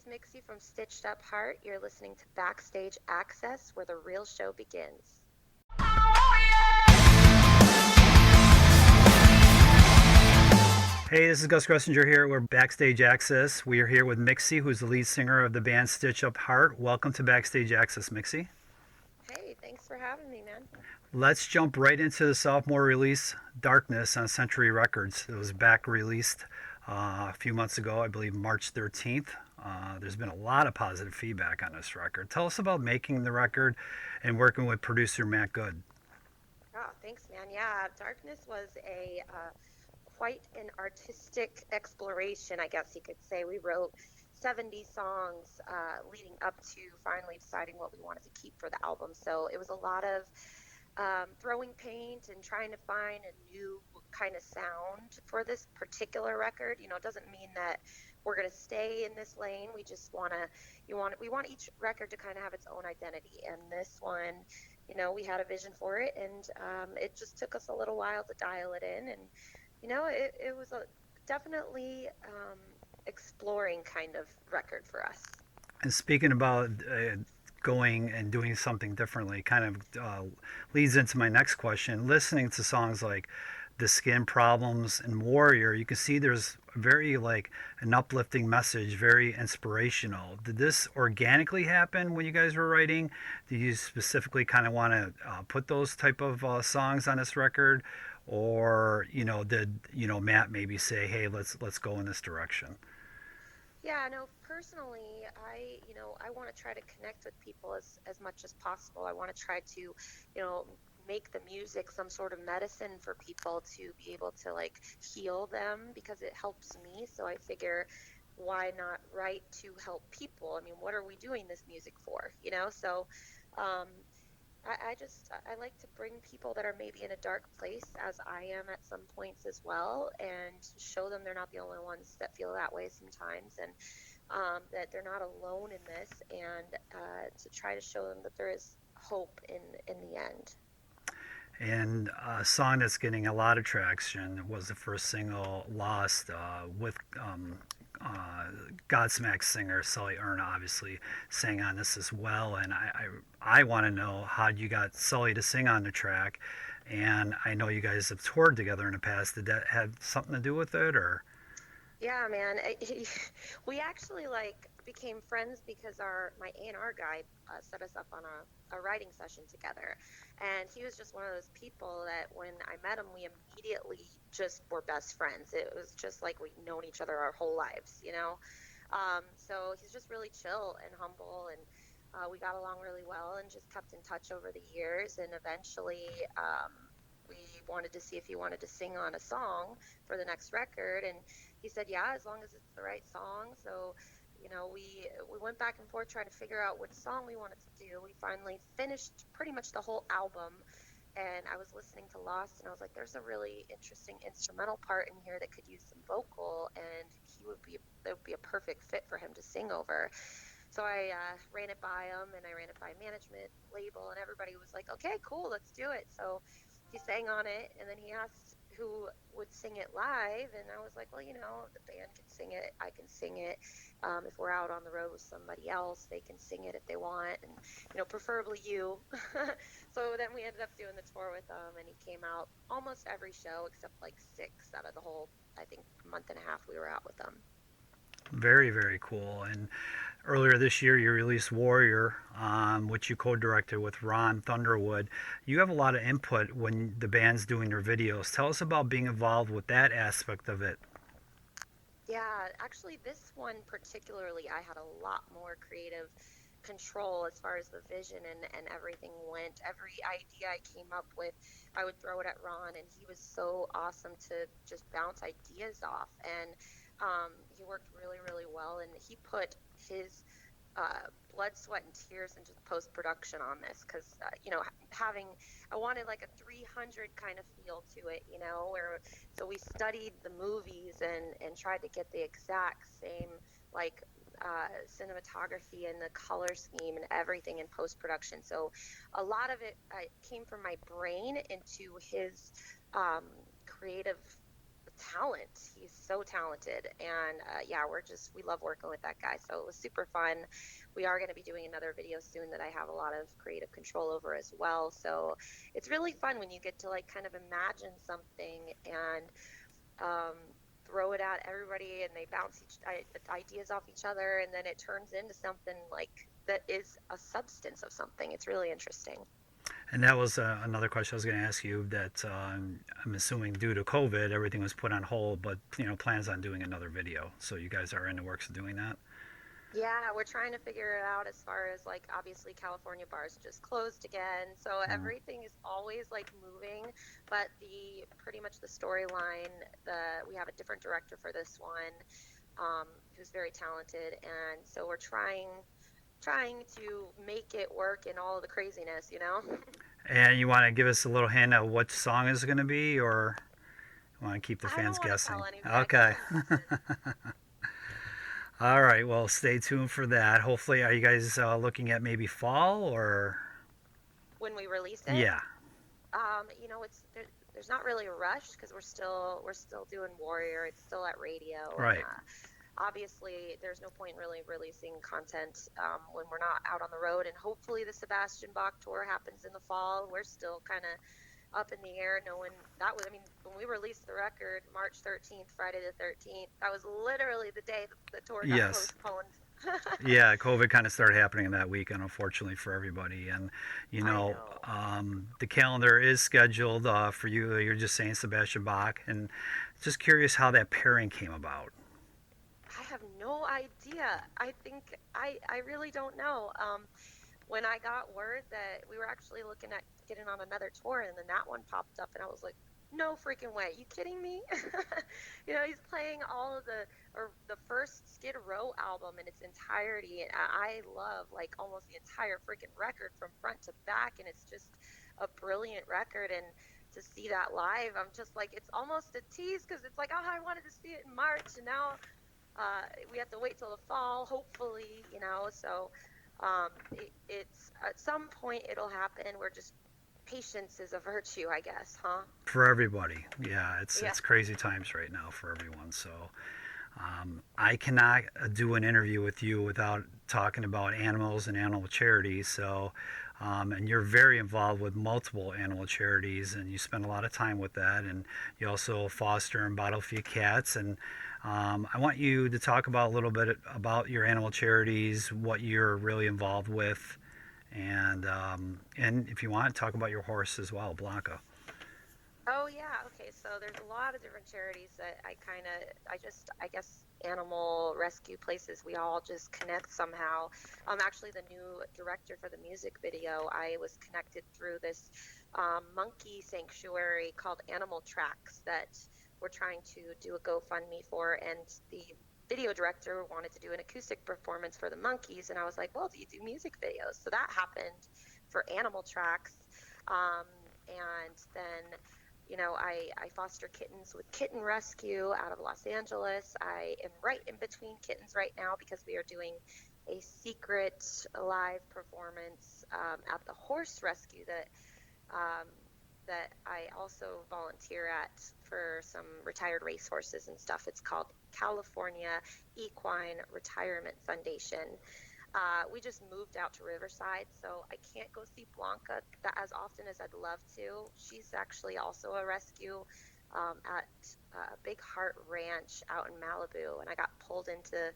it's Mixi from Stitched Up Heart. You're listening to Backstage Access, where the real show begins. Hey, this is Gus Gressinger here. We're Backstage Access. We are here with Mixi, who's the lead singer of the band Stitch Up Heart. Welcome to Backstage Access, Mixi. Hey, thanks for having me, man. Let's jump right into the sophomore release, Darkness, on Century Records. It was back released a few months ago, I believe March 13th. There's been a lot of positive feedback on this record. Tell us about making the record and working with producer Matt Good. Oh, thanks, man. Yeah, Darkness was a quite an artistic exploration, I guess you could say. We wrote 70 songs leading up to finally deciding what we wanted to keep for the album. So it was a lot of throwing paint and trying to find a new kind of sound for this particular record. It doesn't mean that we're going to stay in this lane. We just we want each record to kind of have its own identity. And this one, we had a vision for it, and it just took us a little while to dial it in. And it was definitely exploring kind of record for us. And speaking about going and doing something differently, kind of leads into my next question. Listening to songs like The Skin Problems and Warrior, you can see there's very like an uplifting message, very inspirational. Did this organically happen when you guys were writing? Did you specifically kind of want to put those type of songs on this record? Or did Matt maybe say, "Hey, let's go in this direction"? Yeah, no, personally, I want to try to connect with people as much as possible. I want to try to, make the music some sort of medicine for people to be able to like heal them because it helps me. So I figure, why not write to help people? I mean, what are we doing this music for? So um, I like to bring people that are maybe in a dark place, as I am at some points as well, and show them they're not the only ones that feel that way sometimes, and that they're not alone in this, and to try to show them that there is hope in the end. And a song that's getting a lot of traction was the first single, Lost, with Godsmack singer Sully Erna obviously sang on this as well. And I want to know how you got Sully to sing on the track. And I know you guys have toured together in the past. Did that have something to do with it, or? Yeah, man. We actually like became friends because my A&R guy set us up on a writing session together, and he was just one of those people that when I met him, we immediately just were best friends. It was just like we'd known each other our whole lives. So he's just really chill and humble, and we got along really well, and just kept in touch over the years, and eventually. We wanted to see if he wanted to sing on a song for the next record, and he said yeah, as long as it's the right song. So we went back and forth trying to figure out which song we wanted to do. We finally finished pretty much the whole album, and I was listening to Lost, and I was like, there's a really interesting instrumental part in here that could use some vocal, and it would be a perfect fit for him to sing over. So I ran it by him, and I ran it by management, label, and everybody was like, okay, cool, let's do it. So he sang on it, and then he asked who would sing it live, and I was like, well, the band can sing it, I can sing it. If we're out on the road with somebody else, they can sing it if they want, and preferably you. So then we ended up doing the tour with him, and he came out almost every show except like 6 out of the whole, I think, month and a half we were out with them. Very, very cool. And earlier this year, you released Warrior, which you co-directed with Ron Thunderwood. You have a lot of input when the band's doing their videos. Tell us about being involved with that aspect of it. Yeah, actually, this one particularly, I had a lot more creative control as far as the vision and everything went. Every idea I came up with, I would throw it at Ron, and he was so awesome to just bounce ideas off. And he worked really, really well, and he put his blood, sweat, and tears into post production on this because I wanted like a 300 kind of feel to it, where so we studied the movies and tried to get the exact same like cinematography and the color scheme and everything in post production. So a lot of it came from my brain into his creative talent. He's so talented, and yeah, we love working with that guy. So it was super fun. We are going to be doing another video soon that I have a lot of creative control over as well. So it's really fun when you get to like kind of imagine something and um, throw it at everybody, and they bounce ideas off each other, and then it turns into something like that is a substance of something. It's really interesting. And that was another question I was going to ask you. That I'm assuming due to COVID, everything was put on hold, but plans on doing another video. So you guys are in the works of doing that. Yeah, we're trying to figure it out as far as like obviously California bars just closed again. So Mm. everything is always like moving, but the pretty much the storyline, we have a different director for this one, who's very talented, and so we're trying to make it work in all of the craziness, you know? And you want to give us a little hint of what song is going to be, or you want to keep the I don't fans want to guessing? tell anybody. I Okay. can't imagine. All right. Well, stay tuned for that. Hopefully, are you guys looking at maybe fall or? When we release it. Yeah. There's not really a rush because we're still doing Warrior. It's still at radio, and Right. obviously there's no point really releasing content when we're not out on the road. And hopefully the Sebastian Bach tour happens in the fall. We're still kind of up in the air. No one that was. I mean, when we released the record March 13th, Friday the 13th, that was literally the day the tour got Yes. postponed. Yeah, COVID kind of started happening that weekend, unfortunately for everybody. And I know. the calendar is scheduled for you. You're just saying Sebastian Bach, and just curious how that pairing came about. I have no idea. I think I really don't know. When I got word that we were actually looking at getting on another tour, and then that one popped up, and I was like, no freaking way. You kidding me? He's playing the first Skid Row album in its entirety, and I love like almost the entire freaking record from front to back, and it's just a brilliant record. And to see that live, I'm just like, it's almost a tease because it's like, oh, I wanted to see it in March, and now we have to wait till the fall, hopefully, So it's at some point it'll happen. We're just patience is a virtue, I guess, huh? For everybody, yeah, it's Yeah. it's crazy times right now for everyone. So I cannot do an interview with you without talking about animals and animal charities. So, and you're very involved with multiple animal charities, and you spend a lot of time with that. And you also foster and bottle feed cats. And I want you to talk about a little bit about your animal charities, what you're really involved with, and if you want, talk about your horse as well, Blanca. Oh yeah, okay. So there's a lot of different charities that I guess animal rescue places. We all just connect somehow. Actually, the new director for the music video, I was connected through this monkey sanctuary called Animal Tracks that we're trying to do a GoFundMe for, and the video director wanted to do an acoustic performance for the monkeys, and I was like, well, do you do music videos? So that happened for Animal Tracks, and then I foster kittens with Kitten Rescue out of Los Angeles. I am right in between kittens right now because we are doing a secret live performance at the horse rescue um, that I also volunteer at for some retired racehorses and stuff. It's called California Equine Retirement Foundation. We just moved out to Riverside, so I can't go see Blanca as often as I'd love to. She's actually also a rescue at Big Heart Ranch out in Malibu, and I got pulled into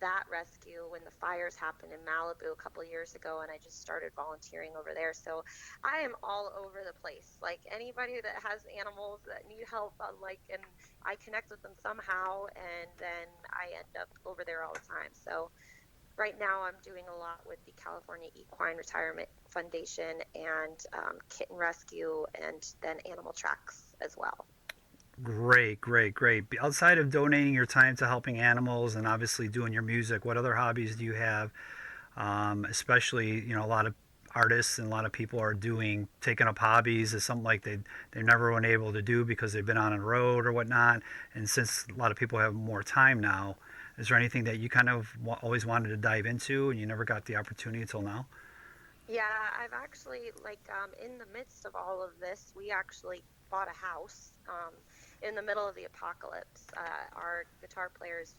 that rescue when the fires happened in Malibu a couple of years ago, and I just started volunteering over there. So I am all over the place. Like anybody that has animals that need help, and I connect with them somehow, and then I end up over there all the time. So right now I'm doing a lot with the California Equine Retirement Foundation and Kitten Rescue, and then Animal Tracks as well. Great, great, great. Outside of donating your time to helping animals and obviously doing your music, what other hobbies do you have? Especially, a lot of artists and a lot of people are taking up hobbies as something like they've never been able to do because they've been on a road or whatnot. And since a lot of people have more time now, is there anything that you kind of always wanted to dive into and you never got the opportunity until now? Yeah, I've actually, in the midst of all of this, we actually bought a house. in the middle of the apocalypse. Our guitar player's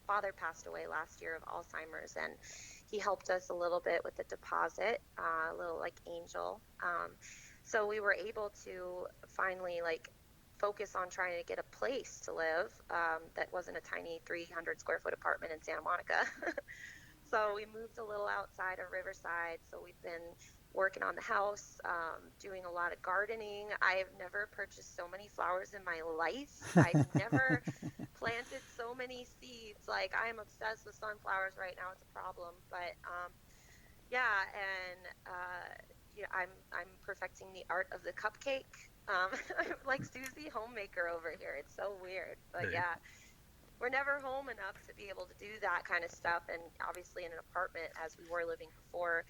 father passed away last year of Alzheimer's, and he helped us a little bit with the deposit, a little like angel. So we were able to finally like focus on trying to get a place to live that wasn't a tiny 300 square foot apartment in Santa Monica. So we moved a little outside of Riverside. So we've been working on the house, doing a lot of gardening. I've never purchased so many flowers in my life. I've never planted so many seeds. Like, I am obsessed with sunflowers right now. It's a problem, but yeah, and yeah, I'm perfecting the art of the cupcake. I'm like Susie Homemaker over here. It's so weird, but yeah, we're never home enough to be able to do that kind of stuff. And obviously, in an apartment, as we were living before,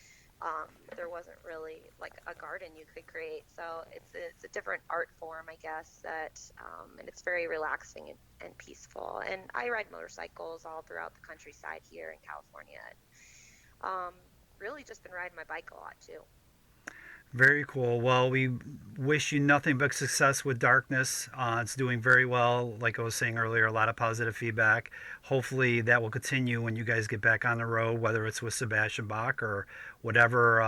there wasn't really like a garden you could create. So it's a different art form, I guess. And it's very relaxing and peaceful. And I ride motorcycles all throughout the countryside here in California. And, really just been riding my bike a lot too. Very cool. Well, we wish you nothing but success with Darkness. It's doing very well. Like I was saying earlier, a lot of positive feedback. Hopefully that will continue when you guys get back on the road, whether it's with Sebastian Bach or whatever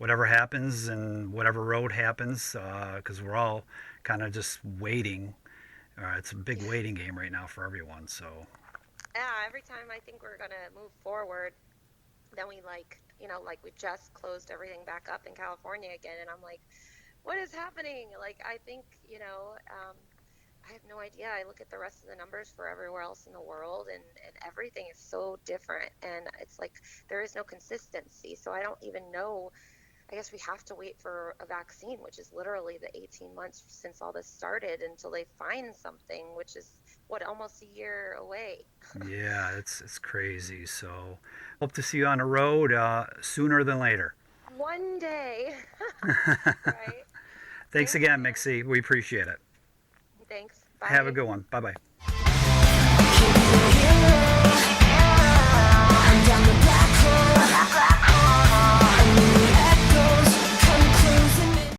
happens and whatever road happens, because we're all kind of just waiting. It's a big waiting game right now for everyone. So yeah, every time I think we're gonna move forward, then we we just closed everything back up in California again, and I'm like, what is happening? Like, I think, I have no idea. I look at the rest of the numbers for everywhere else in the world, and everything is so different, and it's like there is no consistency. So I don't even know. I guess we have to wait for a vaccine, which is literally the 18 months since all this started until they find something, which is almost a year away. yeah, it's crazy. So hope to see you on the road sooner than later. One day. Right. Thanks again, Mixi. We appreciate it. Thanks. Bye. Have a good one. Bye bye.